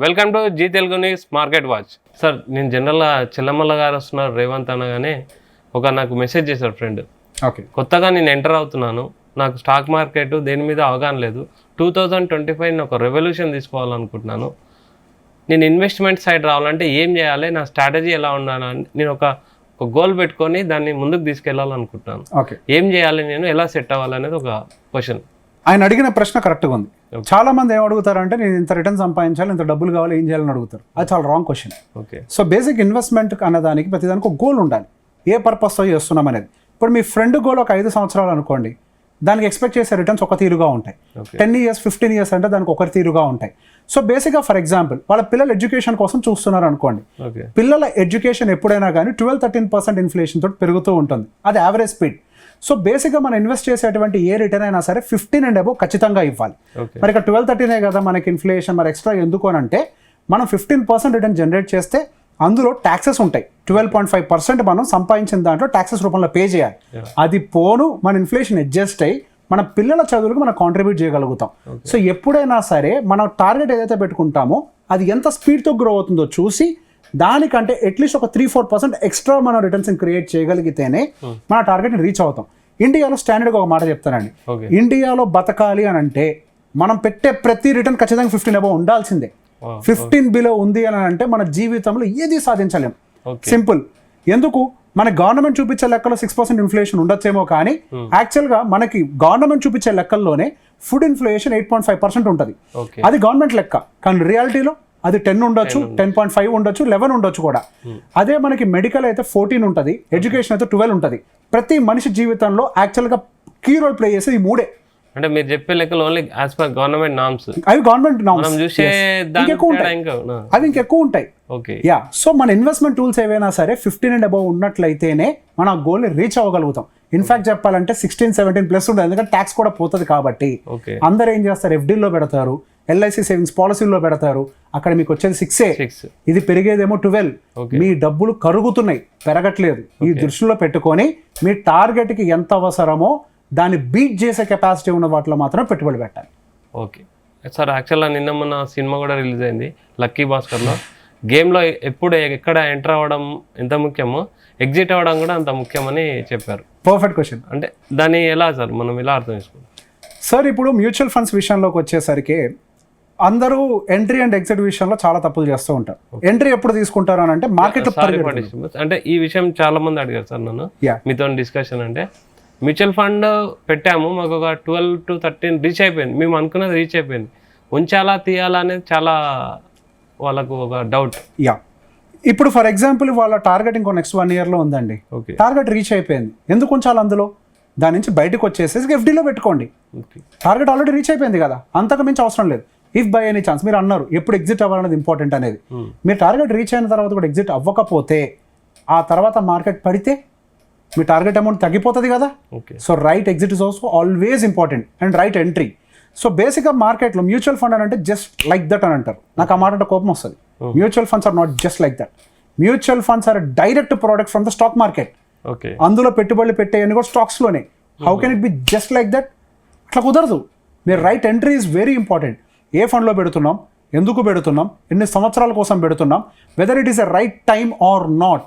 Welcome to Zee Telugu news market watch. Sir నేను జనరల్గా చెల్లమల్ల గారు వస్తున్నారు రేవంత్ అనగానే నాకు మెసేజ్ చేశారు ఫ్రెండ్. ఓకే, కొత్తగా నేను ఎంటర్ అవుతున్నాను, నాకు స్టాక్ మార్కెట్ దేని మీద అవగాహన లేదు, 2025 ఒక రెవల్యూషన్ తీసుకోవాలనుకుంటున్నాను, నేను ఇన్వెస్ట్మెంట్ సైడ్ రావాలంటే ఏం చేయాలి, నా స్ట్రాటజీ ఎలా ఉండాలని నేను ఒక గోల్ పెట్టుకొని దాన్ని ముందుకు తీసుకెళ్లాలనుకుంటున్నాను. ఓకే, ఏం చేయాలి, నేను ఎలా సెట్ అవ్వాలనేది ఒక క్వశ్చన్. ఆయన అడిగిన ప్రశ్న కరెక్ట్గా ఉంది. చాలా మంది ఏం అడుగుతారంటే నేను ఇంత రిటర్న్ సంపాదించాలి, ఇంత డబ్బులు కావాలి, ఏం చేయాలని అడుగుతారు. అది చాలా wrong question. Okay, so basic investment అన్నదానికి ప్రతిదానికి ఒక గోల్ ఉండాలి, ఏ పర్పస్తో చేస్తున్నాం అనేది. ఇప్పుడు మీ ఫ్రెండ్ గోల్ ఒక 5 సంవత్సరాలు అనుకోండి, దానికి ఎక్స్పెక్ట్ చేసే రిటర్న్స్ ఒక తీరుగా ఉంటాయి. 10 years 15 years అంటే దానికి ఒకరి తీరుగా ఉంటాయి. సో బేసిక్గా ఫర్ ఎగ్జాంపుల్ వాళ్ళ పిల్లల ఎడ్యుకేషన్ కోసం చూస్తున్నారు అనుకోండి, పిల్లల ఎడ్యుకేషన్ ఎప్పుడైనా కానీ 12-13% ఇన్ఫ్లేషన్ తోటి పెరుగుతూ ఉంటుంది, అది యావరేజ్ స్పీడ్. సో బేసిక్గా మనం ఇన్వెస్ట్ చేసేటువంటి ఏ రిటర్న్ అయినా సరే 15 and above ఖచ్చితంగా ఇవ్వాలి. మరి ఇక్కడ 12-13 కదా మనకి ఇన్ఫ్లేషన్, మరి ఎక్స్ట్రా ఎందుకు అని అంటే మనం 15% రిటర్న్ జనరేట్ చేస్తే అందులో ట్యాక్సెస్ ఉంటాయి. 12.5% మనం సంపాదించిన దాంట్లో ట్యాక్సెస్ రూపంలో పే చేయాలి. అది పోను మన ఇన్ఫ్లేషన్ అడ్జస్ట్ అయ్యి మన పిల్లల చదువులకు మనం కాంట్రిబ్యూట్ చేయగలుగుతాం. సో ఎప్పుడైనా సరే మనం టార్గెట్ ఏదైతే పెట్టుకుంటామో అది ఎంత స్పీడ్తో గ్రో అవుతుందో చూసి దానికంటే అట్లీస్ట్ ఒక 3-4% ఎక్స్ట్రా మనం రిటర్న్స్ క్రియేట్ చేయగలిగితేనే మన టార్గెట్ని రీచ్ అవుతాం. ఇండియాలో స్టాండర్డ్గా ఒక మాట చెప్తానండి, ఇండియాలో బతకాలి అని అంటే మనం పెట్టే ప్రతి రిటర్న్ ఖచ్చితంగా 15 above ఉండాల్సిందే. 15 below ఉంది అని అంటే మన జీవితంలో ఏది సాధించలేం. సింపుల్. ఎందుకు? మన గవర్నమెంట్ చూపించే లెక్కలో 6% ఇన్ఫ్లేషన్ ఉండొచ్చేమో, కానీ యాక్చువల్గా మనకి గవర్నమెంట్ చూపించే లెక్కల్లోనే ఫుడ్ ఇన్ఫ్లేషన్ 8.5% ఉంటుంది. అది గవర్నమెంట్ లెక్క, కానీ రియాలిటీలో అది 10 ఉండొచ్చు, 10.5 ఉండొచ్చు, 11 ఉండొచ్చు కూడా. అదే మనకి మెడికల్ అయితే 14 ఉంటుంది, ఎడ్యుకేషన్ అయితే 12 ఉంటుంది. ప్రతి మనిషి జీవితంలో యాక్చువల్గా కీ రోల్ ప్లే చేసేది ఈ మూడే. అంటే మీరు చెప్పే లెక్కలు only as per government norms, అవి గవర్నమెంట్ నామ్స్, అవి ఇంకెక్కువ ఉంటాయి. యా, సో మన ఇన్వెస్ట్మెంట్ టూల్స్ ఏవైనా సరే 15 and above ఉన్నట్లయితేనే మన గోల్ని రీచ్ అవ్వగలుగుతాం. ఇన్ఫాక్ట్ చెప్పాలంటే 16-17+ ఉంటుంది, ఎందుకంటే ట్యాక్స్ కూడా పోతుంది కాబట్టి. అందరూ ఏం చేస్తారు, FDలో పెడతారు, LIC సేవింగ్స్ పాలసీల్లో పెడతారు, అక్కడ మీకు వచ్చేది 6, ఇది పెరిగేదేమో 12. మీ డబ్బులు కరుగుతున్నాయి, పెరగట్లేదు. ఈ దృష్టిలో పెట్టుకొని మీ టార్గెట్కి ఎంత అవసరమో దాన్ని బీట్ చేసే కెపాసిటీ ఉన్న వాటిలో మాత్రం పెట్టుబడి పెట్టాలి. ఓకే సార్, యాక్చువల్గా నిన్న మన సినిమా కూడా రిలీజ్ అయింది లక్కీ భాస్కర్లో. గేమ్లో ఎప్పుడు ఎక్కడ ఎంటర్ అవ్వడం ఎంత ముఖ్యమో ఎగ్జిట్ అవ్వడం కూడా అంత ముఖ్యమని చెప్పారు. Perfect question. అంటే దాన్ని ఎలా సార్ మనం ఎలా అర్థం చేసుకోవాలి సార్? ఇప్పుడు మ్యూచువల్ ఫండ్స్ విషయంలోకి వచ్చేసరికి అందరూ ఎంట్రీ అండ్ ఎగ్జిట్ విషయంలో చాలా తప్పులు చేస్తూ ఉంటారు. ఎంట్రీ ఎప్పుడు తీసుకుంటారు అని అంటే మార్కెట్ అంటే ఈ విషయం చాలా మంది అడిగారు సార్ నన్ను, మీతో డిస్కషన్. అంటే మ్యూచువల్ ఫండ్ పెట్టాము, మాకు ఒక 12-13 రీచ్ అయిపోయింది, మేము అనుకున్నది రీచ్ అయిపోయింది, ఉంచాలా తీయాలా అనేది చాలా వాళ్ళకు ఒక డౌట్. యా, ఇప్పుడు ఫర్ ఎగ్జాంపుల్ వాళ్ళ టార్గెట్ ఇంకో నెక్స్ట్ 1 yearలో ఉందండి, టార్గెట్ రీచ్ అయిపోయింది, ఎందుకు ఉంచాలి అందులో? దాని నుంచి బయటకు వచ్చేసేసి FDలో పెట్టుకోండి. టార్గెట్ ఆల్రెడీ రీచ్ అయిపోయింది కదా, అంతకు మించి అవసరం లేదు. ఇఫ్ బై ఎనీ ఛాన్స్, మీరు అన్నారు ఎప్పుడు ఎగ్జిట్ అవ్వాలనేది ఇంపార్టెంట్ అనేది. మీరు టార్గెట్ రీచ్ అయిన తర్వాత కూడా ఎగ్జిట్ అవ్వకపోతే ఆ తర్వాత మార్కెట్ పడితే మీ టార్గెట్ అమౌంట్ తగ్గిపోతుంది కదా. So right exit is also always important and right entry. So బేసిక్గా మార్కెట్లో మ్యూచువల్ ఫండ్ అని అంటే జస్ట్ లైక్ దట్ అని అంటారు. నాకు ఆ మాట అంటే కోపం వస్తుంది. Mutual funds are not just like that. Mutual funds are direct product from the stock market. అందులో పెట్టుబడులు పెట్టేయని కూడా స్టాక్స్లోనే. How can it be just like that? అట్లా కుదరదు. మీరు right entry is very important. ఏ ఫండ్లో పెడుతున్నాం, ఎందుకు పెడుతున్నాం, ఎన్ని సంవత్సరాల కోసం పెడుతున్నాం, whether it is a right time or not.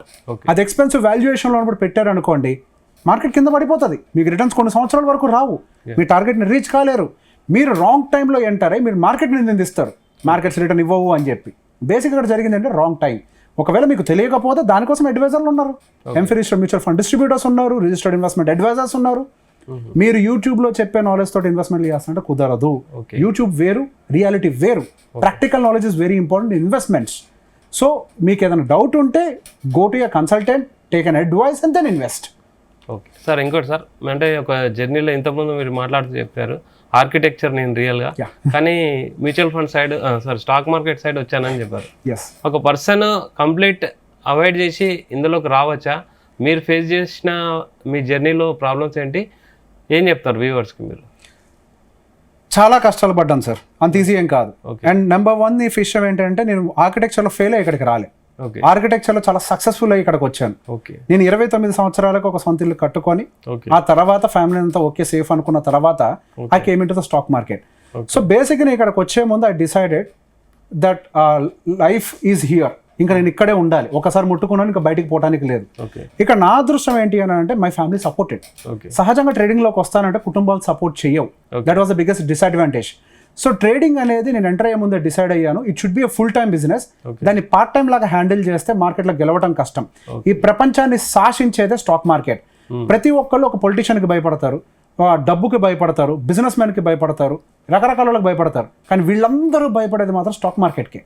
అది ఎక్స్పెన్సివ్ వాల్యుయేషన్లో ఉన్నప్పుడు పెట్టారనుకోండి, మార్కెట్ కింద పడిపోతుంది, మీకు రిటర్న్స్ కొన్ని సంవత్సరాల వరకు రావు, మీ టార్గెట్ని రీచ్ కాలేరు. మీరు రాంగ్ టైంలో ఎంటర్ అయ్యి మీరు మార్కెట్ని నిందిస్తారు, మార్కెట్స్ రిటర్న్ ఇవ్వవు అని చెప్పి. బేసిక్గా ఇక్కడ జరిగిందంటే రాంగ్ టైం. ఒకవేళ మీకు తెలియకపోతే దానికోసం అడ్వైజర్లు ఉన్నారు, ఎంఫీ మ్యూచువల్ ఫండ్ డిస్ట్రిబ్యూటర్స్ ఉన్నారు, రిజిస్టర్డ్ ఇన్వెస్ట్మెంట్ అడ్వైజర్స్ ఉన్నారు. మీరు యూట్యూబ్లో చెప్పే నాలెడ్జ్ తోటి ఇన్వెస్ట్మెంట్ చేస్తుంటే కుదరదు. యూట్యూబ్ వేరు, రియాలిటీ వేరు. Practical knowledge is very important in investments. So మీకు ఏదైనా డౌట్ ఉంటే go to your consultant, take an advice and then invest. Okay sir, ఇంకోటి సార్, అంటే ఒక జర్నీలో ఇంతకుముందు మీరు మాట్లాడుతూ చెప్పారు ఆర్కిటెక్చర్ నేను రియల్గా, కానీ mutual fund side stock market side వచ్చానని చెప్పారు. ఒక పర్సన్ కంప్లీట్ అవాయిడ్ చేసి ఇందులోకి రావచ్చా? మీరు ఫేస్ చేసిన మీ జర్నీలో ప్రాబ్లమ్స్ ఏంటి, ఏం చెప్తారు వ్యూవర్స్కి మీరు? చాలా కష్టాలు పడ్డాను సార్, అంత ఈజీ ఏం కాదు. అండ్ నెంబర్ 1 ఈ విషయం ఏంటంటే నేను ఆర్కిటెక్చర్లో ఫెయిల్ అయ్యి ఇక్కడికి రాలే. ఆర్కిటెక్చర్లో చాలా సక్సెస్ఫుల్ అయ్యి ఇక్కడికి వచ్చాను. నేను 29 సంవత్సరాలకు ఒక సొంత ఇల్లు కట్టుకొని ఆ తర్వాత ఫ్యామిలీ అంతా ఓకే సేఫ్ అనుకున్న తర్వాత I came into the stock market. So బేసిక్గా ఇక్కడికి వచ్చే ముందు I decided that life is here, ఇంకా నేను ఇక్కడే ఉండాలి, ఒకసారి ముట్టుకున్నాను ఇంకా బయటికి పోవడానికి లేదు. ఓకే ఇక నా అదృష్టం ఏంటి అని అంటే మై ఫ్యామిలీ సపోర్టెడ్. ఓకే సహజంగా ట్రేడింగ్లోకి వస్తానంటే కుటుంబాలు సపోర్ట్ చేయవు. That was the biggest disadvantage. So trading అనేది నేను ఎంటర్ అయ్యే ముందే డిసైడ్ అయ్యాను, it should be a full time business. దాన్ని పార్ట్ టైం లాగా హ్యాండిల్ చేస్తే మార్కెట్లో గెలవడం కష్టం. ఈ ప్రపంచాన్ని శాసించేదే స్టాక్ మార్కెట్. ప్రతి ఒక్కళ్ళు ఒక పొలిటీషియన్కి భయపడతారు, డబ్బుకి భయపడతారు, బిజినెస్ మ్యాన్కి భయపడతారు, రకరకాల వాళ్ళకి భయపడతారు, కానీ వీళ్ళందరూ భయపడేది మాత్రం స్టాక్ మార్కెట్కి.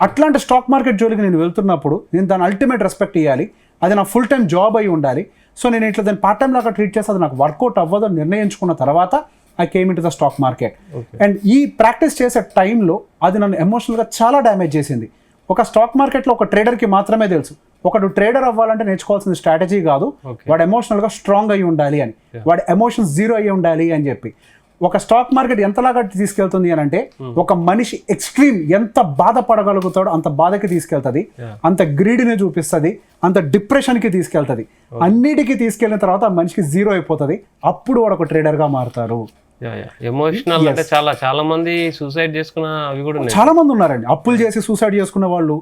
అట్లాంటి స్టాక్ మార్కెట్ జోలికి నేను వెళ్తున్నప్పుడు నేను దాని అల్టిమేట్ రెస్పెక్ట్ ఇవ్వాలి, అది నా ఫుల్ టైం జాబ్ అయి ఉండాలి. సో నేను ఇట్లా దాన్ని పార్ట్ టైం లాగా ట్రీట్ చేస్తే అది నాకు వర్కౌట్ అవ్వదు అని నిర్ణయించుకున్న తర్వాత I came in to the stock market. And ఈ ప్రాక్టీస్ చేసే టైంలో అది నన్ను ఎమోషనల్గా చాలా డ్యామేజ్ చేసింది. ఒక స్టాక్ మార్కెట్లో ఒక ట్రేడర్కి మాత్రమే తెలుసు, ఒకడు ట్రేడర్ అవ్వాలంటే నేర్చుకోవాల్సిన స్ట్రాటజీ కాదు, వాడు ఎమోషనల్గా స్ట్రాంగ్ అయ్యి ఉండాలి అని, వాడి ఎమోషన్స్ జీరో అయ్యి ఉండాలి అని చెప్పి. ఒక స్టాక్ మార్కెట్ ఎంతలాగా తీసుకెళ్తుంది అని అంటే ఒక మనిషి ఎక్స్ట్రీమ్ ఎంత బాధపడగలుగుతాడో అంత బాధకి తీసుకెళ్తుంది, అంత గ్రీడ్ని చూపిస్తుంది, అంత డిప్రెషన్కి తీసుకెళ్తుంది. అన్నిటికీ తీసుకెళ్ళిన తర్వాత ఆ మనిషికి జీరో అయిపోతుంది, అప్పుడు వాడు ఒక ట్రేడర్గా మారుతారు. ఎమోషనల్ అంటే చాలా మంది సూసైడ్ చేసుకున్న అవి కూడా ఉన్నాయి. చాలా మంది ఉన్నారండి అప్పులు చేసి సూసైడ్ చేసుకున్న వాళ్ళు.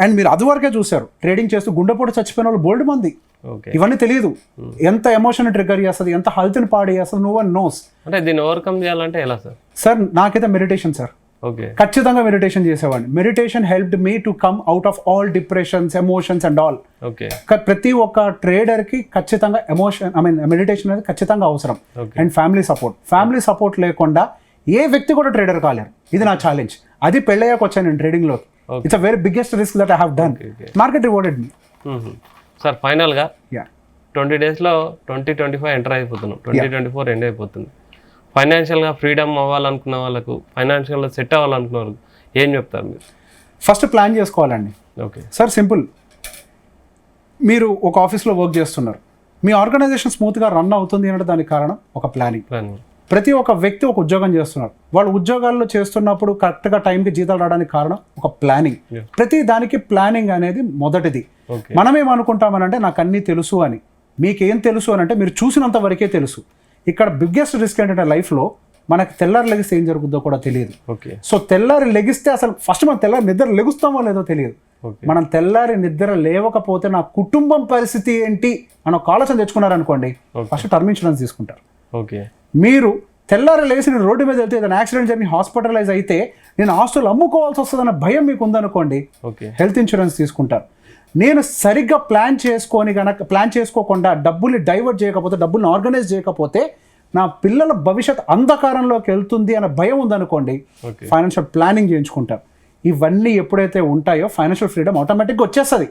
అండ్ మీరు అది వరకే చూసారు, ట్రేడింగ్ చేస్తూ గుండెపోటు చచ్చిపోయిన వాళ్ళు బోల్డ్ మంది. ఇవన్నీ తెలియదు, ఎంత ఎమోషన్ ట్రిగ్గర్ చేస్తుంది, ఎంత హెల్త్ని పాడు చేస్తుంది, నో వన్ నోస్. అంటే దీన్ని ఓవర్కమ్ చేయాలంటే ఎలా సార్? సార్ నాకైతే మెడిటేషన్ సార్, ఖచ్చితంగా మెడిటేషన్ చేసేవాడిని. Meditation helped me to come out of all depressions, emotions and all. ప్రతి ఒక్క ట్రేడర్ కి ఖచ్చితంగా మెడిటేషన్ అనేది ఖచ్చితంగా అవసరం. అండ్ ఫ్యామిలీ సపోర్ట్ లేకుండా ఏ వ్యక్తి కూడా ట్రేడర్ కాలేరు. ఇది నా ఛాలెంజ్. అది పెళ్ళయ్యాక వచ్చాను నేను ట్రేడింగ్ లోకి. It's a very biggest risk that I have done. Market rewarded me. Sir ఫైనల్గా 20 daysలో 2025 ఎంటర్ అయిపోతున్నాం, 2024 ఎండ్ అయిపోతుంది. ఫైనాన్షియల్గా ఫ్రీడమ్ అవ్వాలనుకున్న వాళ్ళకు, ఫైనాన్షియల్గా సెట్ అవ్వాలనుకున్న వాళ్ళకు ఏం చెప్తారు మీరు? ఫస్ట్ ప్లాన్ చేసుకోవాలండి. Okay sir, simple. మీరు ఒక ఆఫీస్లో వర్క్ చేస్తున్నారు, మీ ఆర్గనైజేషన్ స్మూత్గా రన్ అవుతుంది అంటే దానికి కారణం ఒక ప్లానింగ్. ప్రతి ఒక్క వ్యక్తి ఒక ఉద్యోగం చేస్తున్నారు, వాళ్ళు ఉద్యోగాల్లో చేస్తున్నప్పుడు కరెక్ట్గా టైంకి జీతాలు రావడానికి కారణం ఒక ప్లానింగ్. ప్రతి దానికి ప్లానింగ్ అనేది మొదటిది. మనమేమనుకుంటామనంటే నాకు అన్నీ తెలుసు అని. మీకేం తెలుసు అని అంటే మీరు చూసినంత వరకే తెలుసు. ఇక్కడ బిగ్గెస్ట్ రిస్క్ ఏంటంటే లైఫ్లో మనకు తెల్లారి లెగిస్తే ఏం జరుగుతుందో కూడా తెలియదు. సో తెల్లారి లెగిస్తే అసలు ఫస్ట్ మనం తెల్లారి నిద్ర లెగుస్తామో లేదో తెలియదు. మనం తెల్లారి నిద్ర లేవకపోతే నా కుటుంబం పరిస్థితి ఏంటి అని ఒక ఆలోచన తెచ్చుకున్నారనుకోండి, ఫస్ట్ టర్మ్ ఇన్సూరెన్స్ తీసుకుంటారు. మీరు తెల్లారి లేచి నేను రోడ్డు మీద వెళ్తే ఏదైనా యాక్సిడెంట్ జరిగి హాస్పిటలైజ్ అయితే నేను ఆస్తులు అమ్ముకోవాల్సి వస్తుందన్న భయం మీకు ఉందనుకోండి, హెల్త్ ఇన్సూరెన్స్ తీసుకుంటారు. నేను సరిగ్గా ప్లాన్ చేసుకోకుండా డబ్బుల్ని డైవర్ట్ చేయకపోతే, డబ్బుల్ని ఆర్గనైజ్ చేయకపోతే నా పిల్లల భవిష్యత్ అంధకారంలోకి వెళ్తుంది అనే భయం ఉందనుకోండి, ఫైనాన్షియల్ ప్లానింగ్ చేయించుకుంటారు. ఇవన్నీ ఎప్పుడైతే ఉంటాయో ఫైనాన్షియల్ ఫ్రీడమ్ ఆటోమేటిక్గా వచ్చేస్తుంది.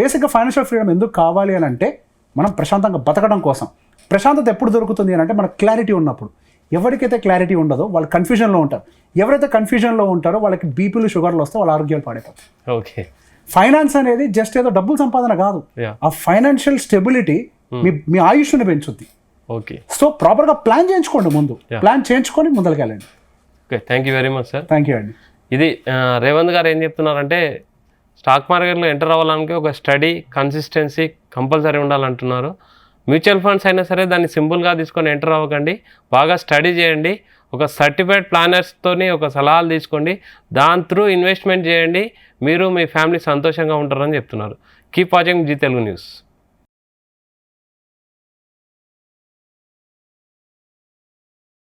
బేసిక్గా ఫైనాన్షియల్ ఫ్రీడమ్ ఎందుకు కావాలి అని అంటే మనం ప్రశాంతంగా బతకడం కోసం. ప్రశాంతత ఎప్పుడు దొరుకుతుంది అని అంటే మనకు క్లారిటీ ఉన్నప్పుడు. ఎవరికైతే క్లారిటీ ఉండదో వాళ్ళు కన్ఫ్యూజన్లో ఉంటారు. ఎవరైతే కన్ఫ్యూజన్లో ఉంటారో వాళ్ళకి బీపీలు, షుగర్లు వస్తే వాళ్ళ ఆరోగ్యాలు పాడైపోతాయి. ఓకే, ఫైనాన్స్ అనేది జస్ట్ ఏదో డబ్బులు సంపాదన కాదు, ఆ ఫైనాన్షియల్ స్టెబిలిటీ మీ ఆయుష్ని పెంచుద్ది. ఓకే, సో ప్రాపర్గా ప్లాన్ చేయించుకోండి, ముందు ప్లాన్ చేయించుకొని ముందరికి వెళ్ళండి. Okay, thank you very much sir. Thank you అండి. ఇది రేవంత్ గారు ఏం చెప్తున్నారంటే స్టాక్ మార్కెట్లో ఎంటర్ అవ్వడానికి ఒక స్టడీ, కన్సిస్టెన్సీ కంపల్సరీ ఉండాలంటున్నారు. మ్యూచువల్ ఫండ్స్ అయినా సరే దాన్ని సింపుల్గా తీసుకొని ఎంటర్ అవ్వకండి, బాగా స్టడీ చేయండి, ఒక సర్టిఫైడ్ ప్లానర్స్తోని ఒక సలహాలు తీసుకోండి, దాని త్రూ ఇన్వెస్ట్మెంట్ చేయండి, మీరు మీ ఫ్యామిలీ సంతోషంగా ఉంటారని చెప్తున్నారు. Keep watching Zee Telugu news.